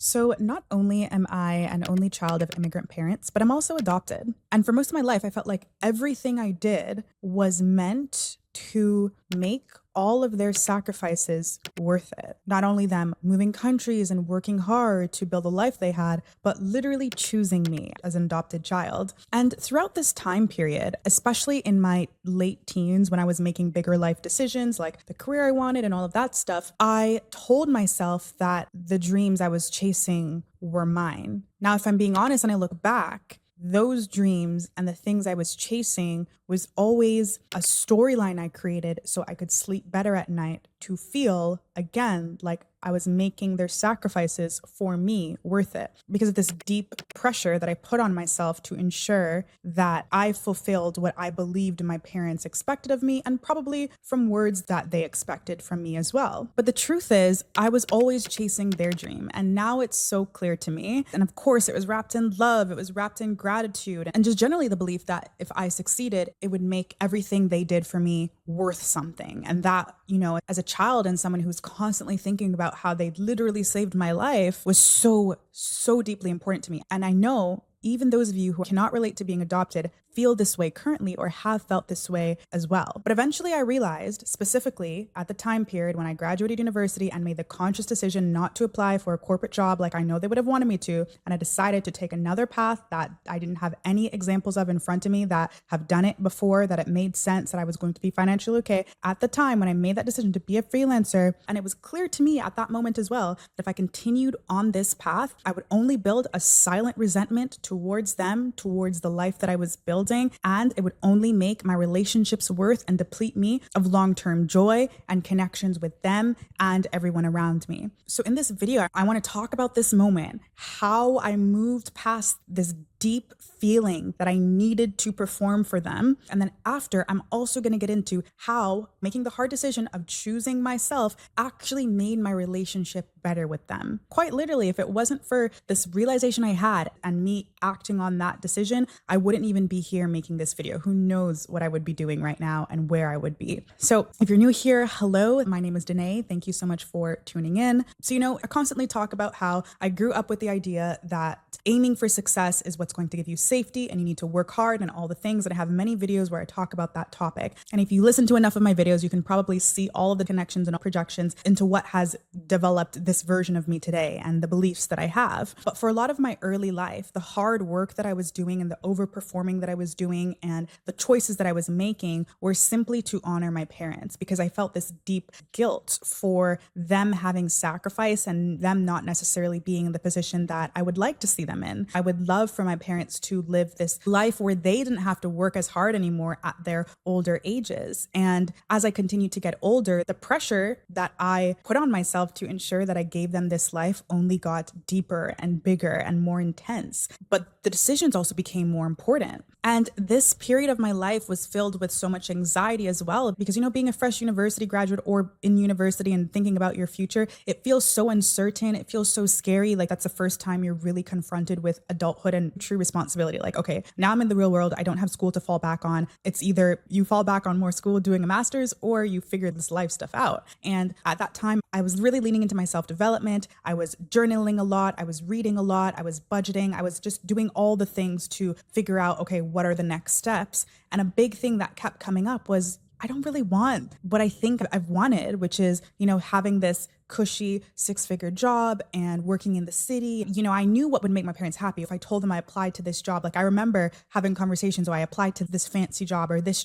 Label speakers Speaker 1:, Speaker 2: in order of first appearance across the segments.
Speaker 1: So, not only am I an only child of immigrant parents, but I'm also adopted. And for most of my life, I felt like everything I did was meant to make all of their sacrifices worth it. Not only them moving countries and working hard to build the life they had, but literally choosing me as an adopted child. And throughout this time period, especially in my late teens when I was making bigger life decisions like the career I wanted and all of that stuff, I told myself that the dreams I was chasing were mine. Now, if I'm being honest and I look back, those dreams and the things I was chasing was always a storyline I created so I could sleep better at night to feel again like I was making their sacrifices for me worth it because of this deep pressure that I put on myself to ensure that I fulfilled what I believed my parents expected of me and probably from words that they expected from me as well. But the truth is, I was always chasing their dream, and now it's so clear to me. And of course, it was wrapped in love, it was wrapped in gratitude, and just generally the belief that if I succeeded, it would make everything they did for me worth something. And that, as a child and someone who's constantly thinking about how they literally saved my life was so deeply important to me. And I know even those of you who cannot relate to being adopted feel this way currently or have felt this way as well. But eventually I realized, specifically at the time period when I graduated university and made the conscious decision not to apply for a corporate job like I know they would have wanted me to, and I decided to take another path that I didn't have any examples of in front of me that have done it before, that it made sense, that I was going to be financially okay. At the time when I made that decision to be a freelancer, and it was clear to me at that moment as well, that if I continued on this path, I would only build a silent resentment towards them, towards the life that I was building, and it would only make my relationships worse and deplete me of long-term joy and connections with them and everyone around me. So in this video, I want to talk about this moment, how I moved past this deep feeling that I needed to perform for them. And then after, I'm also going to get into how making the hard decision of choosing myself actually made my relationship better with them. Quite literally, if it wasn't for this realization I had and me acting on that decision, I wouldn't even be here making this video. Who knows what I would be doing right now and where I would be. So if you're new here, hello, my name is Danae. Thank you so much for tuning in. So, I constantly talk about how I grew up with the idea that aiming for success is what's going to give you safety and you need to work hard and all the things. And I have many videos where I talk about that topic. And if you listen to enough of my videos, you can probably see all of the connections and projections into what has developed this version of me today and the beliefs that I have. But for a lot of my early life, the hard work that I was doing and the overperforming that I was doing and the choices that I was making were simply to honor my parents because I felt this deep guilt for them having sacrifice and them not necessarily being in the position that I would like to see them in. I would love for my parents to live this life where they didn't have to work as hard anymore at their older ages. And as I continued to get older, the pressure that I put on myself to ensure that I gave them this life only got deeper and bigger and more intense. But the decisions also became more important. And this period of my life was filled with so much anxiety as well, because, being a fresh university graduate or in university and thinking about your future, it feels so uncertain. It feels so scary. Like that's the first time you're really confronted with adulthood and true responsibility. Like, okay, now I'm in the real world. I don't have school to fall back on. It's either you fall back on more school doing a master's or you figure this life stuff out. And at that time, I was really leaning into my self-development. I was journaling a lot. I was reading a lot. I was budgeting. I was just doing all the things to figure out, okay, what are the next steps? And a big thing that kept coming up was I don't really want what I think I've wanted, which is, having this cushy 6-figure job and working in the city. I knew what would make my parents happy if I told them I applied to this job. Like I remember having conversations where I applied to this fancy job or this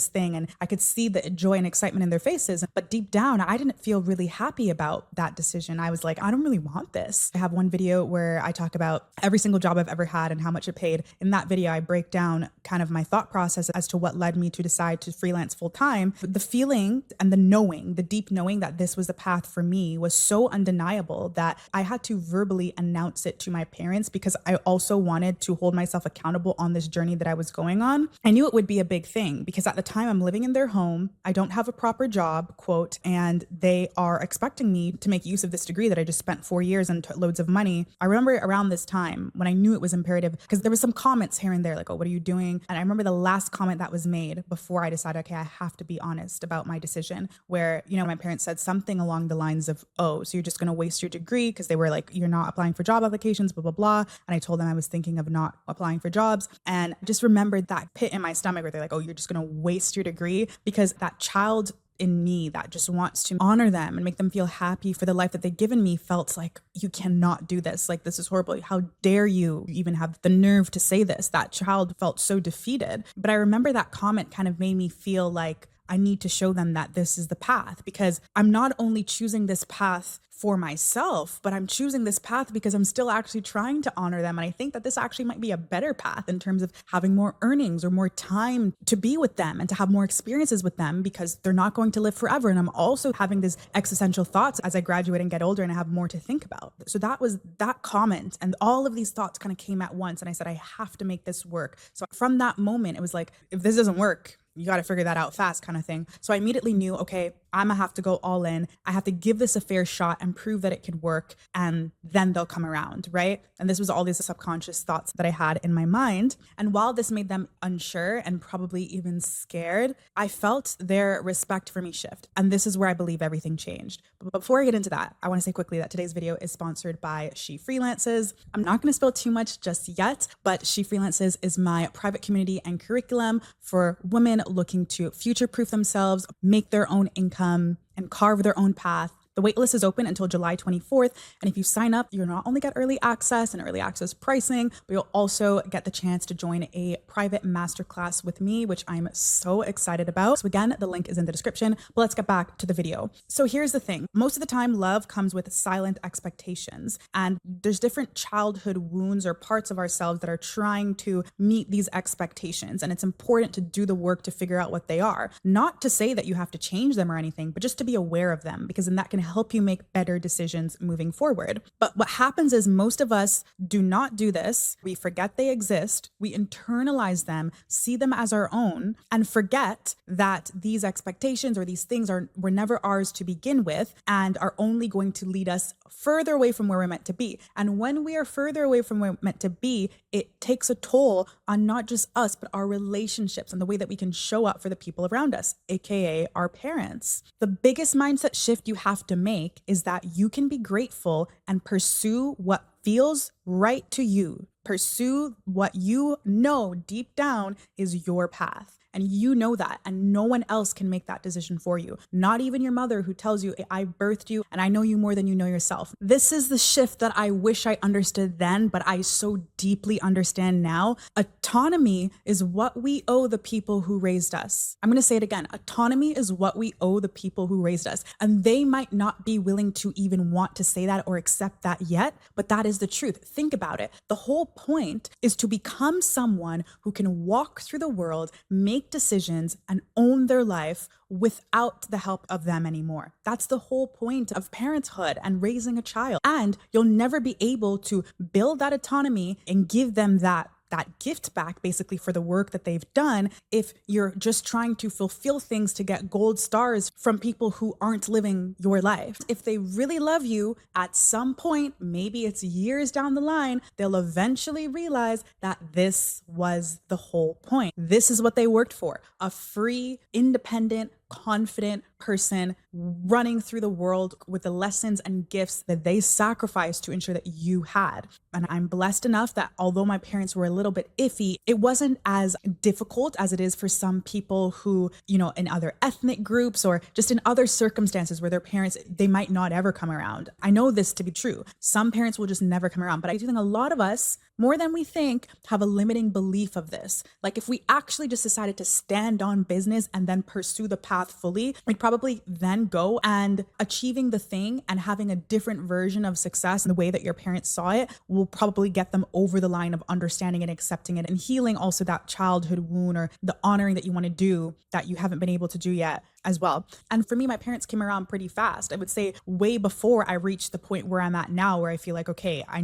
Speaker 1: thing, and I could see the joy and excitement in their faces. But deep down, I didn't feel really happy about that decision. I was like, I don't really want this. I have one video where I talk about every single job I've ever had and how much it paid. In that video, I break down kind of my thought process as to what led me to decide to freelance full time. The feeling and the deep knowing that this was the path for me was so undeniable that I had to verbally announce it to my parents because I also wanted to hold myself accountable on this journey that I was going on. I knew it would be a big thing because at the time I'm living in their home. I don't have a proper job, quote, and they are expecting me to make use of this degree that I just spent 4 years and took loads of money. I remember around this time when I knew it was imperative because there was some comments here and there like, oh, what are you doing? And I remember the last comment that was made before I decided, okay, I have to be honest about my decision where, my parents said something along the lines terms of, oh, so you're just going to waste your degree, because they were like, you're not applying for job applications, blah, blah, blah. And I told them I was thinking of not applying for jobs. And I just remembered that pit in my stomach where they're like, oh, you're just going to waste your degree, because that child in me that just wants to honor them and make them feel happy for the life that they've given me felt like, you cannot do this. Like, this is horrible. How dare you even have the nerve to say this? That child felt so defeated. But I remember that comment kind of made me feel like I need to show them that this is the path, because I'm not only choosing this path for myself, but I'm choosing this path because I'm still actually trying to honor them. And I think that this actually might be a better path in terms of having more earnings or more time to be with them and to have more experiences with them, because they're not going to live forever. And I'm also having these existential thoughts as I graduate and get older and I have more to think about. So that was that comment, and all of these thoughts kind of came at once. And I said, I have to make this work. So from that moment, it was like, if this doesn't work, you got to figure that out fast, kind of thing. So I immediately knew, okay, I'm gonna have to go all in. I have to give this a fair shot and prove that it could work, and then they'll come around, right? And this was all these subconscious thoughts that I had in my mind. And while this made them unsure and probably even scared, I felt their respect for me shift. And this is where I believe everything changed. But before I get into that, I want to say quickly that today's video is sponsored by She Freelances. I'm not going to spill too much just yet, but She Freelances is my private community and curriculum for women looking to future-proof themselves, make their own income, and carve their own path. The waitlist is open until July 24th. And if you sign up, you'll not only get early access and early access pricing, but you'll also get the chance to join a private masterclass with me, which I'm so excited about. So again, the link is in the description, but let's get back to the video. So here's the thing. Most of the time, love comes with silent expectations, and there's different childhood wounds or parts of ourselves that are trying to meet these expectations. And it's important to do the work to figure out what they are. Not to say that you have to change them or anything, but just to be aware of them, because then that can help you make better decisions moving forward. But what happens is most of us do not do this. We forget they exist. We internalize them, see them as our own, and forget that these expectations or these things were never ours to begin with and are only going to lead us further away from where we're meant to be. And when we are further away from where we're meant to be, it takes a toll on not just us, but our relationships and the way that we can show up for the people around us, aka our parents. The biggest mindset shift you have to make is that you can be grateful and pursue what feels right to you. Pursue what you know deep down is your path. And you know that, and no one else can make that decision for you. Not even your mother, who tells you, I birthed you and I know you more than you know yourself. This is the shift that I wish I understood then, but I so deeply understand now. Autonomy is what we owe the people who raised us. I'm going to say it again. Autonomy is what we owe the people who raised us. And they might not be willing to even want to say that or accept that yet, but that is the truth. Think about it. The whole point is to become someone who can walk through the world, make decisions, and own their life without the help of them anymore. That's the whole point of parenthood and raising a child. And you'll never be able to build that autonomy and give them that gift back basically for the work that they've done if you're just trying to fulfill things to get gold stars from people who aren't living your life. If they really love you, at some point, maybe it's years down the line, they'll eventually realize that this was the whole point. This is what they worked for: a free, independent, confident person running through the world with the lessons and gifts that they sacrificed to ensure that you had. And I'm blessed enough that although my parents were a little bit iffy, it wasn't as difficult as it is for some people who, in other ethnic groups or just in other circumstances where their parents, they might not ever come around. I know this to be true. Some parents will just never come around, but I do think a lot of us, more than we think, have a limiting belief of this. Like, if we actually just decided to stand on business and then pursue the path fully, we'd probably then go and achieving the thing and having a different version of success in the way that your parents saw it will probably get them over the line of understanding and accepting it and healing also that childhood wound or the honoring that you want to do that you haven't been able to do yet as well. And for me, my parents came around pretty fast. I would say way before I reached the point where I'm at now, where I feel like, okay, I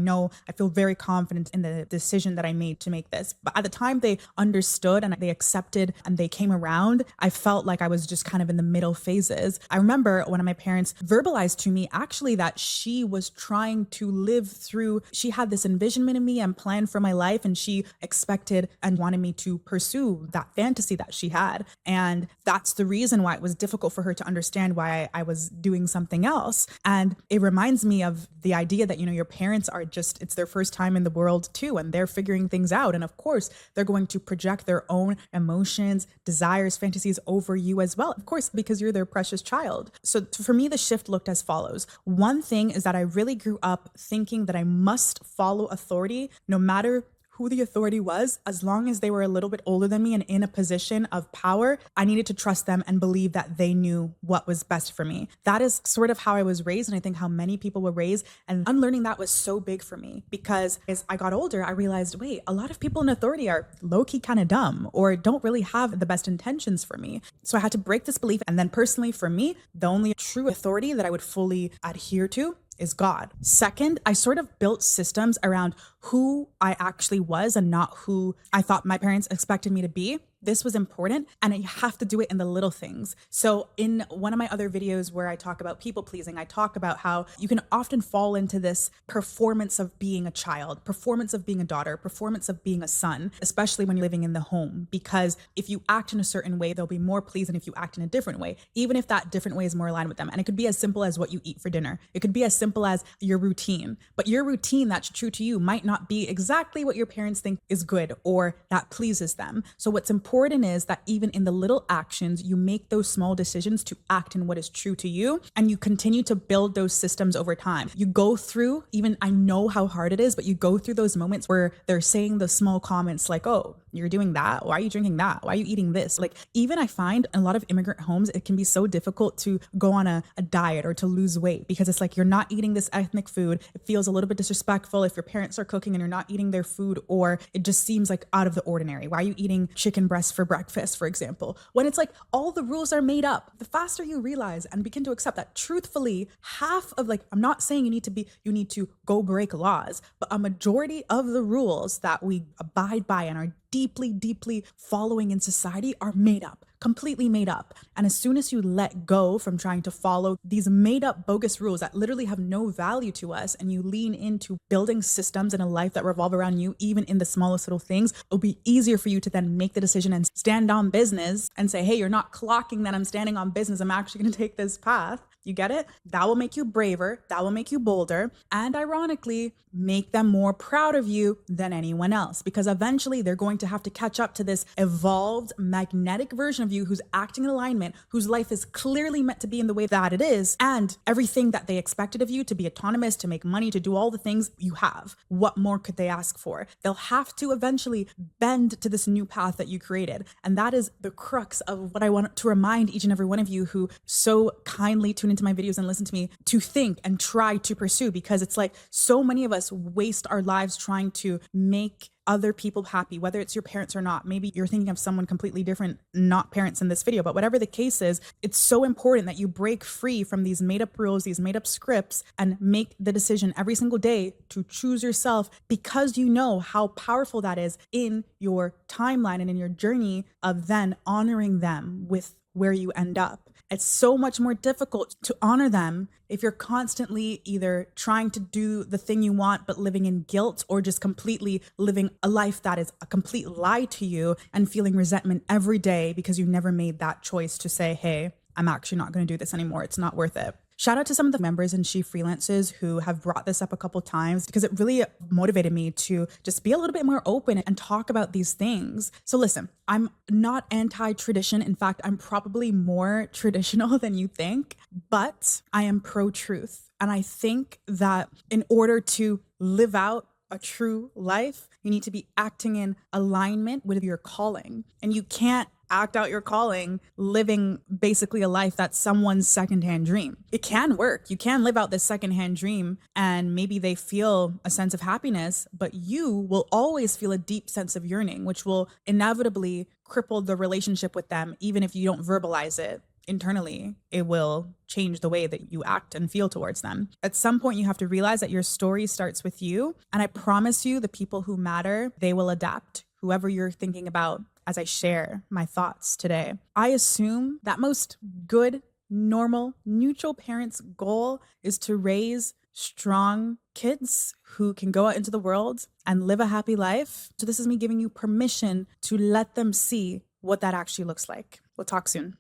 Speaker 1: feel very confident in the decision that I made to make this. But at the time they understood and they accepted and they came around, I felt like I was just kind of in the middle phases. I remember one of my parents verbalized to me actually that she was trying to live through, she had this envisionment in me and plan for my life, and she expected and wanted me to pursue that fantasy that she had. And that's the reason why it was was difficult for her to understand why I was doing something else. And it reminds me of the idea that, your parents are just, it's their first time in the world too, and they're figuring things out. And of course, they're going to project their own emotions, desires, fantasies over you as well. Of course, because you're their precious child. So for me, the shift looked as follows. One thing is that I really grew up thinking that I must follow authority no matter who the authority was, as long as they were a little bit older than me and in a position of power. I needed to trust them and believe that they knew what was best for me. That is sort of how I was raised, and I think how many people were raised. And unlearning that was so big for me, because as I got older, I realized, wait, a lot of people in authority are low-key kind of dumb or don't really have the best intentions for me. So I had to break this belief. And then personally, for me, the only true authority that I would fully adhere to is God. Second, I sort of built systems around who I actually was and not who I thought my parents expected me to be. This was important, and you have to do it in the little things. So in one of my other videos where I talk about people pleasing, I talk about how you can often fall into this performance of being a child, performance of being a daughter, performance of being a son, especially when you're living in the home. Because if you act in a certain way, they'll be more pleased than if you act in a different way, even if that different way is more aligned with them. And it could be as simple as what you eat for dinner. It could be as simple as your routine. But your routine that's true to you might not be exactly what your parents think is good or that pleases them. So what's important is that even in the little actions, you make those small decisions to act in what is true to you, and you continue to build those systems over time. You go through, even I know how hard it is, but you go through those moments where they're saying the small comments like, oh, you're doing that. Why are you drinking that? Why are you eating this? Like, even I find in a lot of immigrant homes, it can be so difficult to go on a diet or to lose weight, because it's like, you're not eating this ethnic food. It feels a little bit disrespectful if your parents are cooking and you're not eating their food, or it just seems like out of the ordinary. Why are you eating chicken breast for breakfast, for example? When it's like all the rules are made up, the faster you realize and begin to accept that truthfully, half of, like, I'm not saying you need to go break laws, but a majority of the rules that we abide by and are deeply following in society are made up, completely made up. And as soon as you let go from trying to follow these made up bogus rules that literally have no value to us, and you lean into building systems in a life that revolve around you, even in the smallest little things, it'll be easier for you to then make the decision and stand on business and say, hey, you're not clocking that I'm standing on business. I'm actually going to take this path. You get it? That will make you braver. That will make you bolder. And ironically, make them more proud of you than anyone else, because eventually they're going to have to catch up to this evolved, magnetic version of you who's acting in alignment, whose life is clearly meant to be in the way that it is, and everything that they expected of you, to be autonomous, to make money, to do all the things you have. What more could they ask for? They'll have to eventually bend to this new path that you created. And that is the crux of what I want to remind each and every one of you who so kindly tune into my videos and listen to me, to think and try to pursue, because it's like so many of us waste our lives trying to make other people happy, whether it's your parents or not. Maybe you're thinking of someone completely different, not parents in this video, but whatever the case is, it's so important that you break free from these made up rules, these made up scripts, and make the decision every single day to choose yourself, because you know how powerful that is in your timeline and in your journey of then honoring them with where you end up. It's so much more difficult to honor them if you're constantly either trying to do the thing you want but living in guilt, or just completely living a life that is a complete lie to you and feeling resentment every day because you never made that choice to say, hey, I'm actually not going to do this anymore. It's not worth it. Shout out to some of the members and She Freelancers who have brought this up a couple times, because it really motivated me to just be a little bit more open and talk about these things. So listen, I'm not anti-tradition. In fact, I'm probably more traditional than you think, but I am pro-truth. And I think that in order to live out a true life, you need to be acting in alignment with your calling. And you can't act out your calling living basically a life that's someone's secondhand dream. It can work. You can live out this secondhand dream, and maybe they feel a sense of happiness, but you will always feel a deep sense of yearning, which will inevitably cripple the relationship with them. Even if you don't verbalize it internally, it will change the way that you act and feel towards them. At some point, you have to realize that your story starts with you. And I promise you, the people who matter, they will adapt. Whoever you're thinking about as I share my thoughts today. I assume that most good, normal, neutral parents' goal is to raise strong kids who can go out into the world and live a happy life. So this is me giving you permission to let them see what that actually looks like. We'll talk soon.